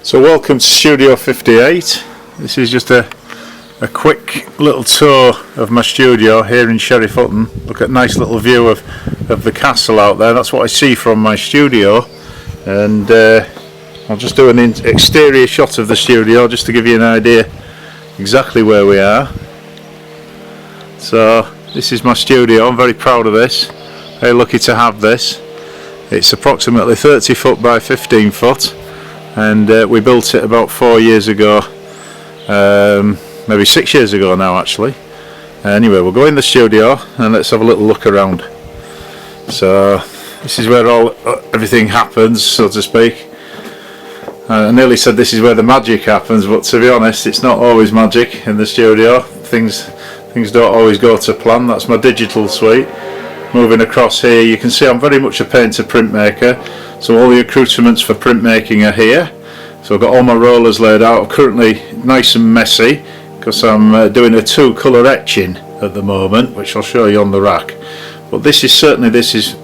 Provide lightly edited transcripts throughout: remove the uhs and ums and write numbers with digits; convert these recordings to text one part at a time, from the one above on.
So welcome to Studio 58. This is just a quick little tour of my studio here in Sheriff Hutton. Look at a nice little view of the castle out there. That's what I see from my studio, and I'll just do an exterior shot of the studio just to give you an idea exactly where we are. So this is my studio. I'm very proud of this. Very lucky to have this. It's approximately 30 foot by 15 foot. And we built it about 4 years ago, maybe 6 years ago now actually. Anyway, we'll go in the studio and let's have a little look around. So this is where everything happens, so to speak. I nearly said this is where the magic happens, but to be honest, it's not always magic in the studio. Things don't always go to plan. That's my digital suite. Moving across here, you can see I'm very much a painter printmaker, so all the accoutrements for printmaking are here. So I've got all my rollers laid out. I'm currently nice and messy because I'm doing a 2-colour etching at the moment, which I'll show you on the rack. But this is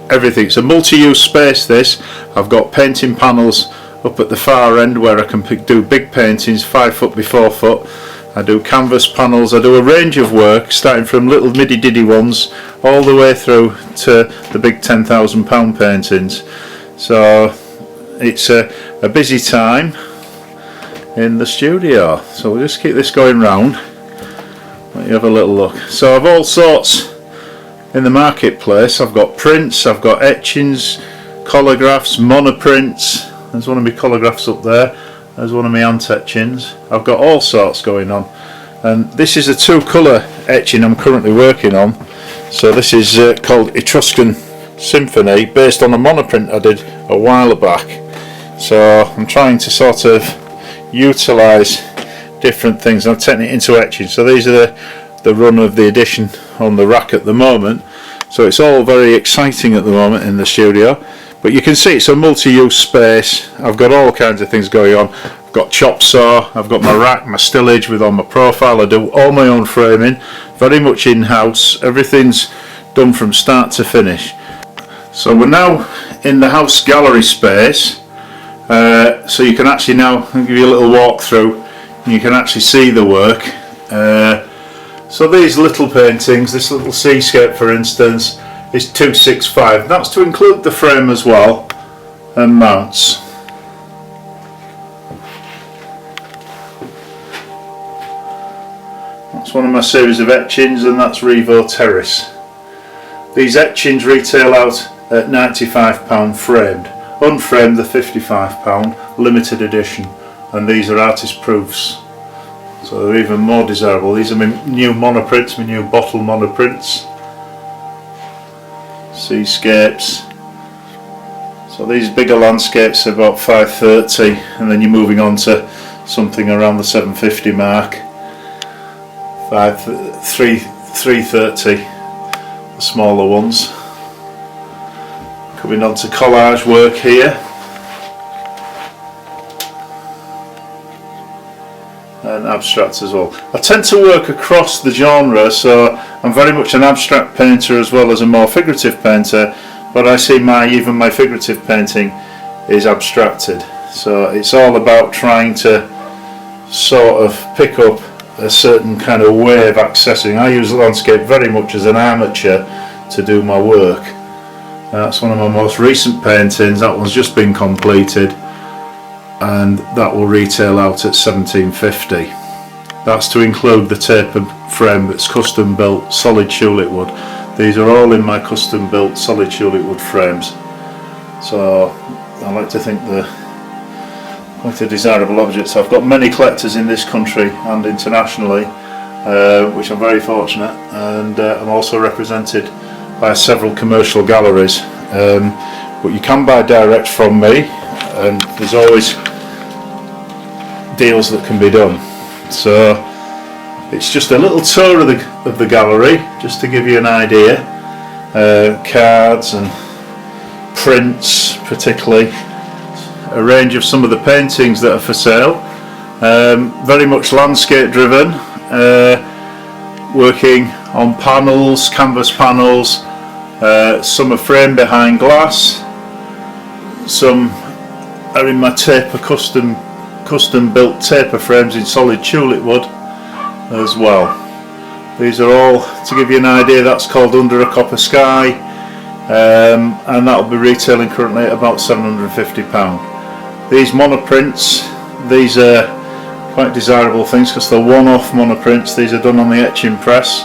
everything. It's a multi-use space. This I've got painting panels up at the far end where I can do big paintings, 5 foot by 4 foot. I do canvas panels. I do a range of work, starting from little middy ones all the way through to the big £10,000 paintings. So it's a busy time in the studio. So we'll just keep this going round. Let you have a little look. So I've all sorts in the marketplace. I've got prints, I've got etchings, collagraphs, monoprints. There's one of my collagraphs up there. There's one of my ant etchings. I've got all sorts going on, and this is a 2-colour etching I'm currently working on. So this is called Etruscan Symphony, based on a monoprint I did a while back. So I'm trying to sort of utilise different things. I'm taking it into etching. So these are the run of the edition on the rack at the moment. So it's all very exciting at the moment in the studio. But you can see it's a multi-use space. I've got all kinds of things going on. I've got chop saw, I've got my rack, my stillage with on my profile. I do all my own framing, very much in-house. Everything's done from start to finish. So we're now in the house gallery space. So you can actually now, I'll give you a little walk through, and you can actually see the work. So these little paintings, this little seascape for instance, is 265. That's to include the frame as well and mounts. That's one of my series of etchings, and that's Revo Terrace. These etchings retail out at £95 framed. Unframed they're £55, limited edition, and these are artist proofs, so they're even more desirable. These are my new monoprints, my new bottle monoprints. Seascapes. So these bigger landscapes are about 530, and then you're moving on to something around the 750 mark. 330, the smaller ones. Coming on to collage work here. And abstract as well. I tend to work across the genre, so I'm very much an abstract painter as well as a more figurative painter, but I see even my figurative painting is abstracted. So it's all about trying to sort of pick up a certain kind of way of accessing. I use landscape very much as an amateur to do my work. That's one of my most recent paintings. That one's just been completed, and that will retail out at £17.50. That's to include the tapered frame that's custom built solid tulip wood. These are all in my custom built solid tulip wood frames. So I like to think they're quite a desirable objects. I've got many collectors in this country and internationally, which I'm very fortunate, and I'm also represented by several commercial galleries. But you can buy direct from me, and there's always deals that can be done. So it's just a little tour of the gallery, just to give you an idea. Cards and prints, particularly a range of some of the paintings that are for sale. Very much landscape driven, working on panels, canvas panels. Some are framed behind glass, some are in my taper custom custom built taper frames in solid tulip wood as well. These are all, to give you an idea, that's called Under a Copper Sky, and that will be retailing currently at about £750. These monoprints, these are quite desirable things because they're one-off monoprints. These are done on the etching press.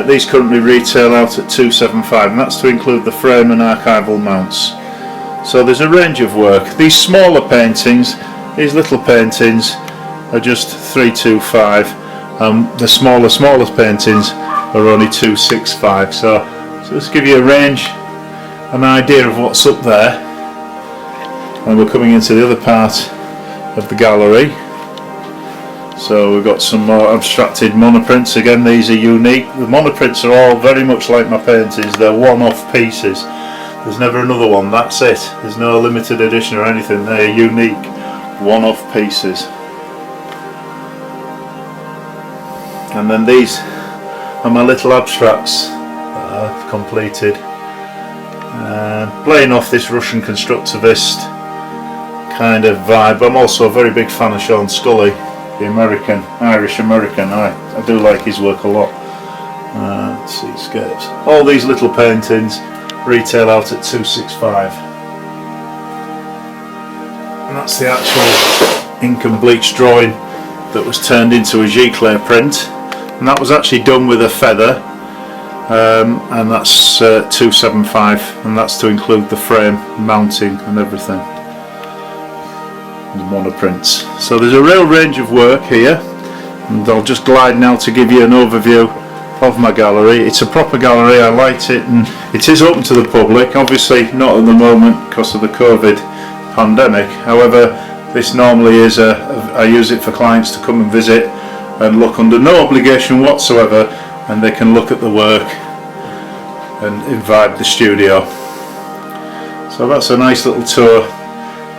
These currently retail out at £275, and that's to include the frame and archival mounts. So there's a range of work. These smaller paintings, these little paintings, are just £325. The smallest paintings are only £265. So just give you a range, an idea of what's up there. And we're coming into the other part of the gallery. So we've got some more abstracted monoprints. Again, these are unique. The monoprints are all very much like my paintings. They're one-off pieces. There's never another one. That's it. There's no limited edition or anything. They're unique, one-off pieces. And then these are my little abstracts that I've completed. Playing off this Russian constructivist kind of vibe. I'm also a very big fan of Sean Scully, the Irish American. I do like his work a lot. Seascapes. All these little paintings retail out at £265. And that's the actual ink and bleach drawing that was turned into a giclée print. And that was actually done with a feather. And that's £275, and that's to include the frame, mounting and everything. The monoprints. So there's a real range of work here, and I'll just glide now to give you an overview of my gallery. It's a proper gallery. I liked it, and it is open to the public, obviously not at the moment because of the COVID pandemic. However, this normally is I use it for clients to come and visit and look under no obligation whatsoever, and they can look at the work and imbibe the studio. So that's a nice little tour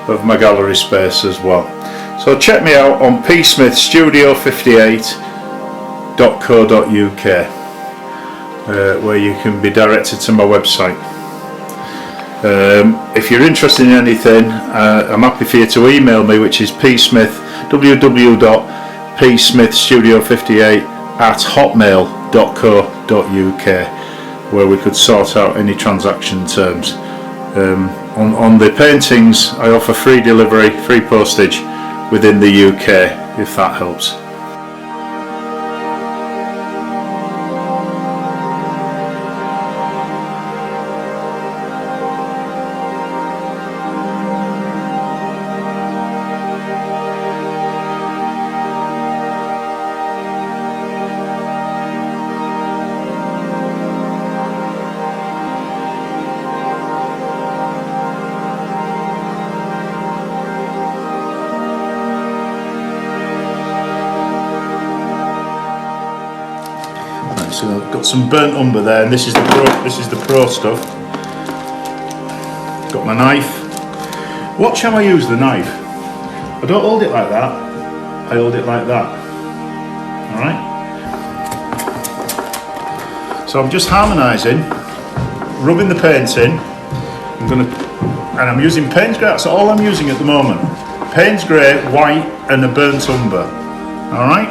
of my gallery space as well. So check me out on psmithstudio58.co.uk, where you can be directed to my website. If you're interested in anything, I'm happy for you to email me, which is www.psmithstudio58@hotmail.co.uk, where we could sort out any transaction terms. On the paintings, I offer free delivery, free postage within the UK, if that helps. So I've got some burnt umber there, and this is the pro stuff. Got my knife. Watch how I use the knife. I don't hold it like that. I hold it like that. All right. So I'm just harmonising, rubbing the paint in. I'm using Payne's Grey. That's all I'm using at the moment. Payne's Grey, white, and a burnt umber. All right.